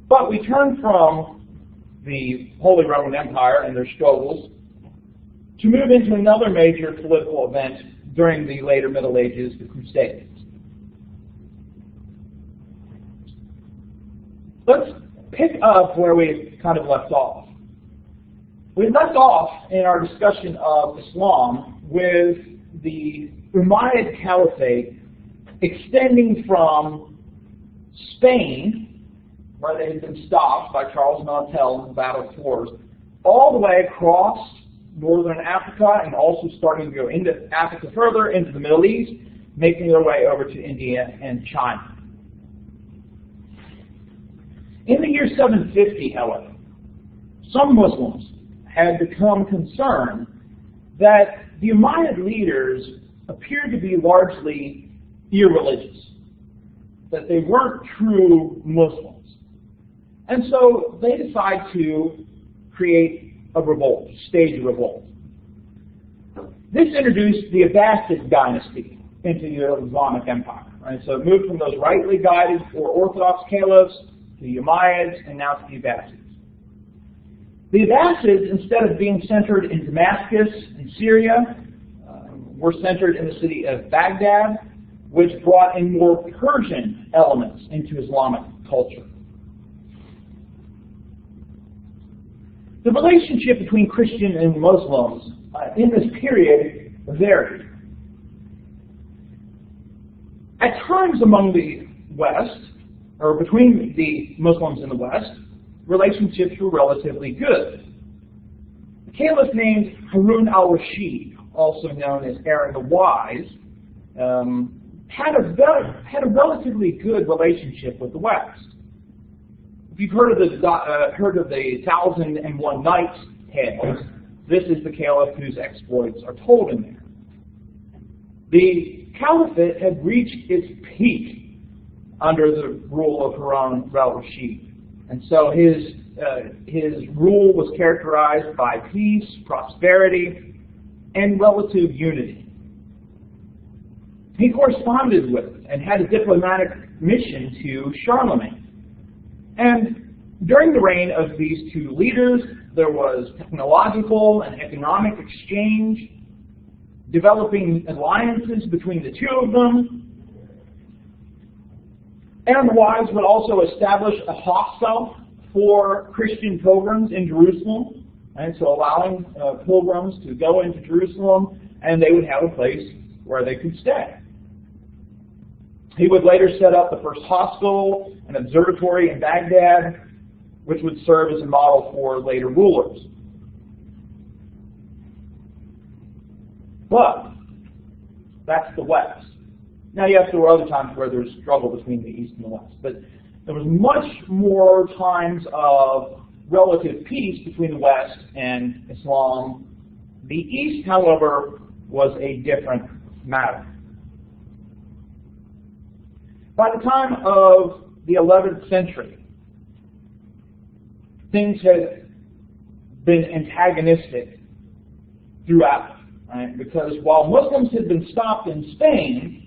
But we turn from the Holy Roman Empire and their struggles to move into another major political event during the later Middle Ages, the Crusades. Let's pick up where we kind of left off. We left off in our discussion of Islam with the Umayyad Caliphate extending from Spain, where they had been stopped by Charles Martel in the Battle of Tours, all the way across northern Africa and also starting to go into Africa further, into the Middle East, making their way over to India and China. In the year 750, however, some Muslims had become concerned that the Umayyad leaders appeared to be largely irreligious, that they weren't true Muslims. And so they decide to create a revolt, stage a revolt. This introduced the Abbasid dynasty into the Islamic Empire. Right? So it moved from those rightly guided or Orthodox caliphs to the Umayyads and now to the Abbasids. The Abbasids, instead of being centered in Damascus and Syria, were centered in the city of Baghdad, which brought in more Persian elements into Islamic culture. The relationship between Christian and Muslims in this period varied. At times among the West, or between the Muslims in the West, relationships were relatively good. A caliph named Harun al-Rashid, also known as Aaron the Wise, had a relatively good relationship with the West. If you've heard of the 1001 Nights tales, this is the caliph whose exploits are told in there. The caliphate had reached its peak under the rule of Harun al-Rashid. And so his rule was characterized by peace, prosperity, and relative unity. He corresponded with and had a diplomatic mission to Charlemagne. And during the reign of these two leaders, there was technological and economic exchange, developing alliances between the two of them. Aaron the Wise would also establish a hostel for Christian pilgrims in Jerusalem, and so allowing pilgrims to go into Jerusalem, and they would have a place where they could stay. He would later set up the first hospital, an observatory in Baghdad, which would serve as a model for later rulers. But that's the West. Now, yes, there were other times where there was struggle between the East and the West, but there was much more times of relative peace between the West and Islam. The East, however, was a different matter. By the time of the 11th century, things had been antagonistic throughout, right? Because while Muslims had been stopped in Spain,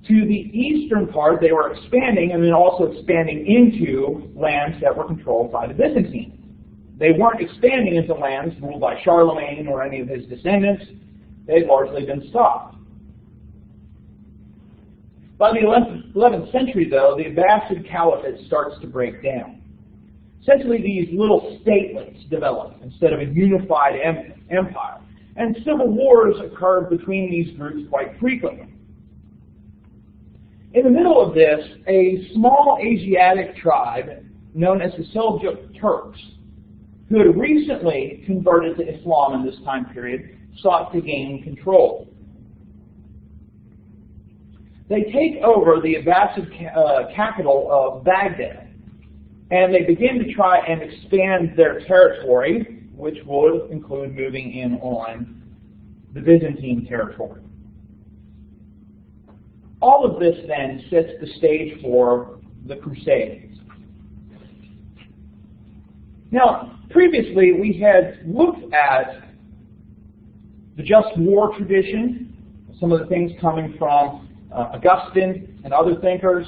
to the eastern part they were expanding, and then also expanding into lands that were controlled by the Byzantines. They weren't expanding into lands ruled by Charlemagne or any of his descendants. They had largely been stopped. By the 11th century, though, the Abbasid Caliphate starts to break down. Essentially, these little statelets develop instead of a unified empire. And civil wars occurred between these groups quite frequently. In the middle of this, a small Asiatic tribe known as the Seljuk Turks, who had recently converted to Islam in this time period, sought to gain control. They take over the Abbasid capital of Baghdad, and they begin to try and expand their territory, which would include moving in on the Byzantine territory. All of this then sets the stage for the Crusades. Now, previously we had looked at the just war tradition, some of the things coming from Augustine and other thinkers.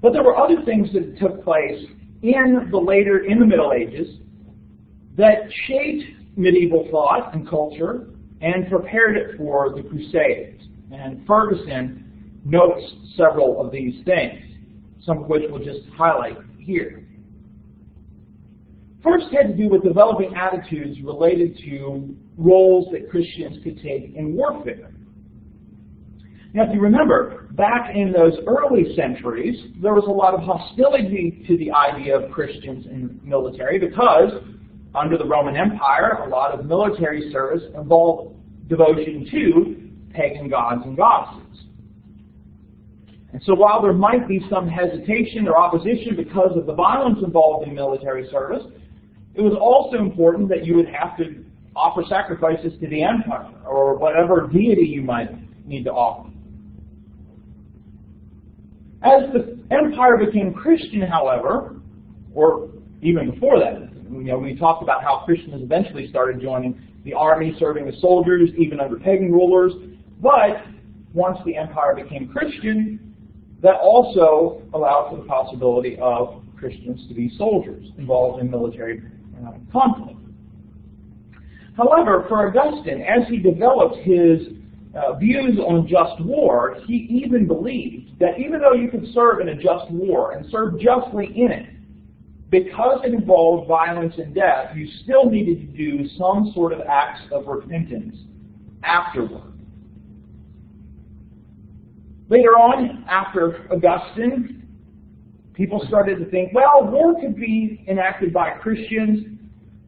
But there were other things that took place in the Middle Ages that shaped medieval thought and culture and prepared it for the Crusades. And Ferguson notes several of these things, some of which we'll just highlight here. First had to do with developing attitudes related to roles that Christians could take in warfare. Now, if you remember, back in those early centuries, there was a lot of hostility to the idea of Christians in military because under the Roman Empire, a lot of military service involved devotion to pagan gods and goddesses. And so while there might be some hesitation or opposition because of the violence involved in military service, it was also important that you would have to offer sacrifices to the empire or whatever deity you might need to offer. As the empire became Christian, however, or even before that, we talked about how Christians eventually started joining the army, serving as soldiers, even under pagan rulers. But once the empire became Christian, that also allowed for the possibility of Christians to be soldiers involved in military conflict. However, for Augustine, as he developed his views on just war, he even believed that even though you could serve in a just war and serve justly in it, because it involved violence and death, you still needed to do some sort of acts of repentance afterward. Later on, after Augustine, people started to think, well, war could be enacted by Christians,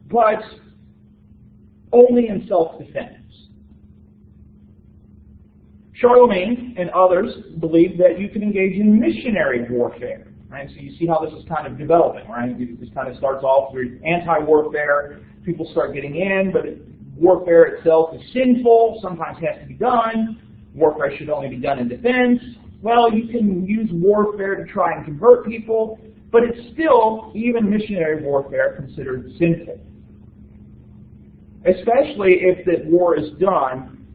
but only in self-defense. Charlemagne and others believed that you could engage in missionary warfare. Right? So you see how this is kind of developing, right? This kind of starts off with anti-warfare. People start getting in, but warfare itself is sinful, sometimes has to be done. Warfare should only be done in defense. Well, you can use warfare to try and convert people, but it's still, even missionary warfare, considered sinful. Especially if that war is done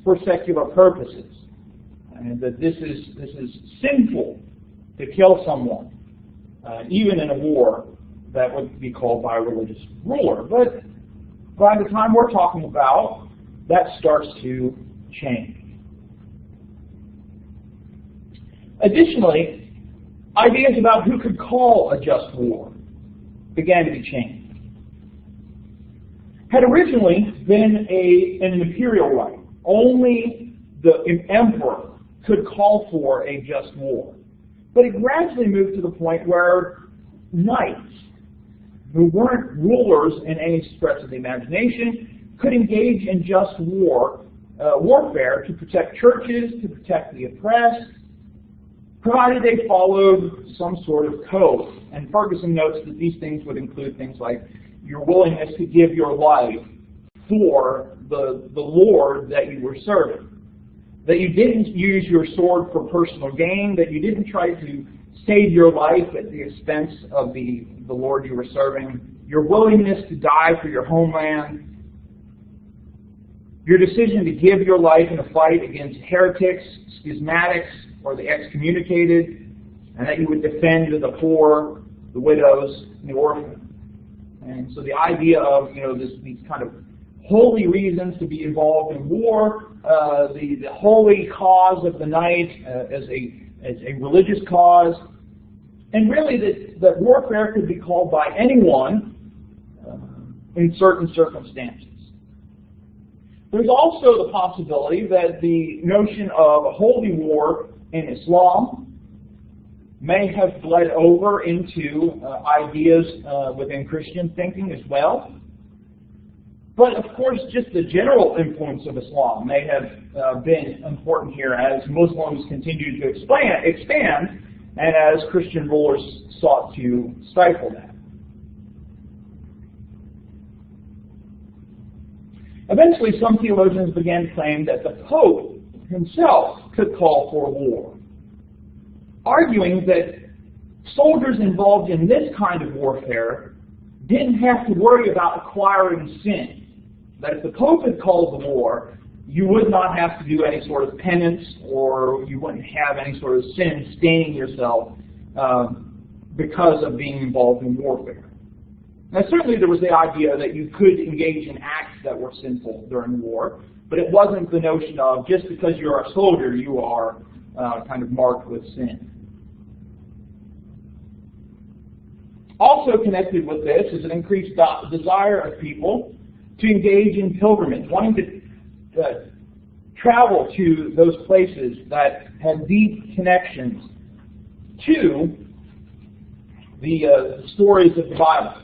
for secular purposes. And that this is sinful to kill someone, even in a war that would be called by a religious ruler. But by the time we're talking about, that starts to change. Additionally, ideas about who could call a just war began to be changed. Had originally been an imperial right. Only the emperor could call for a just war. But it gradually moved to the point where knights, who weren't rulers in any stretch of the imagination, could engage in just warfare to protect churches, to protect the oppressed, provided they followed some sort of code. And Ferguson notes that these things would include things like your willingness to give your life for the Lord that you were serving. That you didn't use your sword for personal gain, that you didn't try to save your life at the expense of the Lord you were serving, your willingness to die for your homeland, your decision to give your life in a fight against heretics, schismatics, or the excommunicated, and that you would defend the poor, the widows, and the orphans. And so the idea of these kind of holy reasons to be involved in war, the holy cause of the knight as a religious cause, and really that warfare could be called by anyone in certain circumstances. There's also the possibility that the notion of a holy war in Islam may have bled over into ideas within Christian thinking as well. But of course, just the general influence of Islam may have been important here as Muslims continued to expand and as Christian rulers sought to stifle that. Eventually, some theologians began to claim that the Pope himself could call for war, arguing that soldiers involved in this kind of warfare didn't have to worry about acquiring sin. That if the Pope had called the war, you would not have to do any sort of penance, or you wouldn't have any sort of sin staining yourself because of being involved in warfare. Now, certainly there was the idea that you could engage in acts that were sinful during war, but it wasn't the notion of just because you're a soldier, you are kind of marked with sin. Also connected with this is an increased desire of people to engage in pilgrimage, wanting to travel to those places that had deep connections to the stories of the Bible.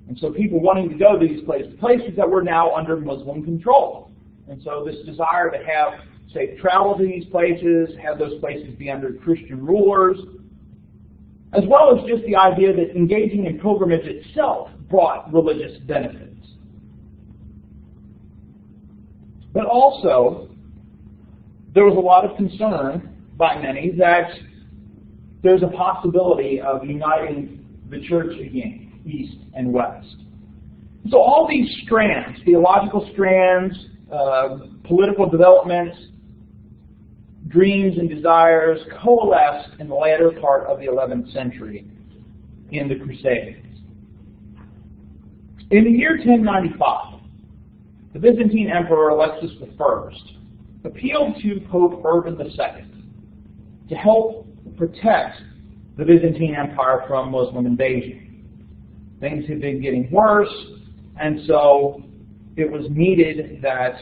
And so people wanting to go to these places that were now under Muslim control. And so this desire to have, say, travel to these places, have those places be under Christian rulers, as well as just the idea that engaging in pilgrimage itself brought religious benefits. But also, there was a lot of concern by many that there's a possibility of uniting the church again, East and West. So all these strands, theological strands, political developments, dreams and desires, coalesced in the latter part of the 11th century in the Crusades. In the year 1095, the Byzantine Emperor Alexis I appealed to Pope Urban II to help protect the Byzantine Empire from Muslim invasion. Things had been getting worse, and so it was needed that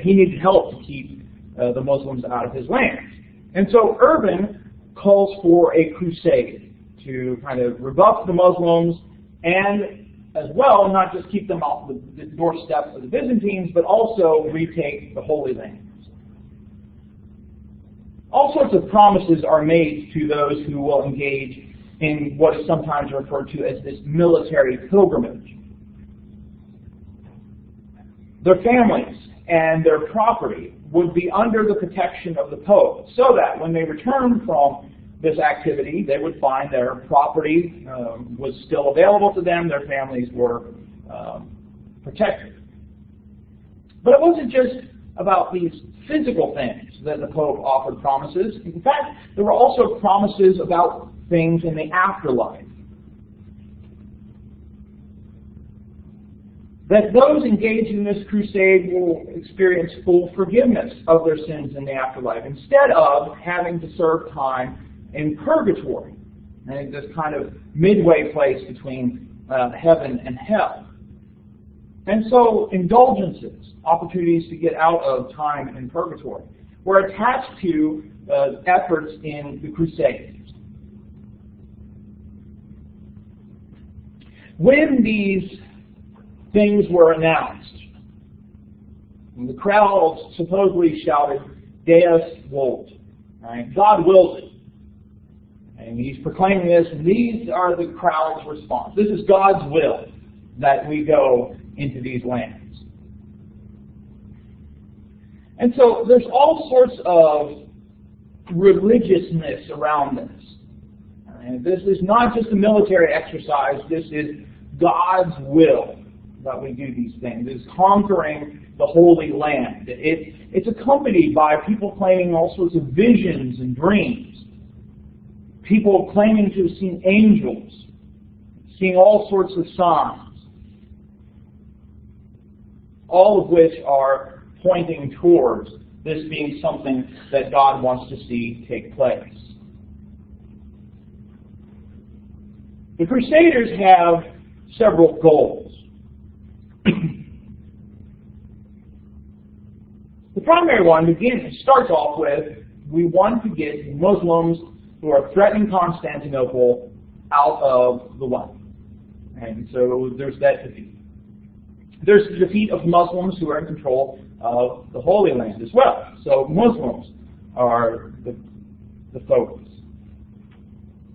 he needed help to keep the Muslims out of his land. And so Urban calls for a crusade to kind of rebuff the Muslims and as well not just keep them off the doorstep of the Byzantines, but also retake the Holy Lands. All sorts of promises are made to those who will engage in what is sometimes referred to as this military pilgrimage. Their families and their property would be under the protection of the Pope, so that when they returned from this activity, they would find their property was still available to them, their families were protected. But it wasn't just about these physical things that the Pope offered promises. In fact, there were also promises about things in the afterlife. That those engaged in this crusade will experience full forgiveness of their sins in the afterlife, instead of having to serve time in purgatory, and this kind of midway place between heaven and hell. And so indulgences, opportunities to get out of time in purgatory, were attached to efforts in the Crusades. When these things were announced, the crowd supposedly shouted, Deus vult, right? God wills it. And he's proclaiming this, and these are the crowd's response. This is God's will that we go into these lands. And so there's all sorts of religiousness around this. And this is not just a military exercise, this is God's will that we do these things. It's conquering the Holy Land. It's accompanied by people claiming all sorts of visions and dreams. People claiming to have seen angels, seeing all sorts of signs, all of which are pointing towards this being something that God wants to see take place. The Crusaders have several goals. The primary one starts off with, we want to get Muslims who are threatening Constantinople out of the way. And so there's that defeat. There's the defeat of Muslims who are in control of the Holy Land as well. So Muslims are the focus.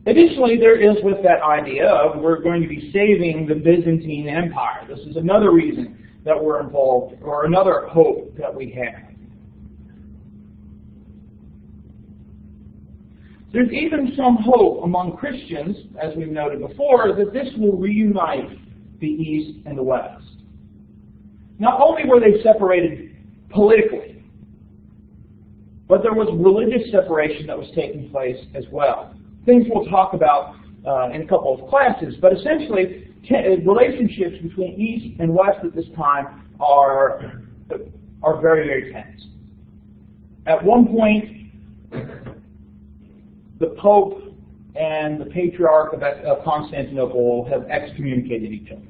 Additionally, there is with that idea of we're going to be saving the Byzantine Empire. This is another reason that we're involved, or another hope that we have. There's even some hope among Christians, as we've noted before, that this will reunite the East and the West. Not only were they separated politically, but there was religious separation that was taking place as well. Things we'll talk about in a couple of classes, but essentially relationships between East and West at this time are very, very tense. At one point, the Pope and the Patriarch of Constantinople have excommunicated each other.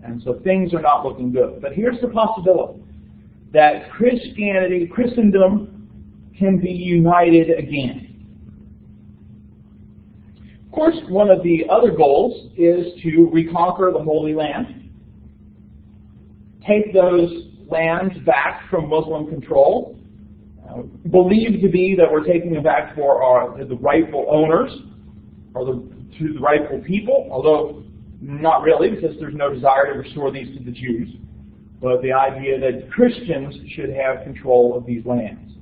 And so things are not looking good. But here's the possibility that Christendom can be united again. Of course, one of the other goals is to reconquer the Holy Land, take those lands back from Muslim control, believed to be that we're taking them back for the rightful owners, or to the rightful people, although not really, because there's no desire to restore these to the Jews, but the idea that Christians should have control of these lands.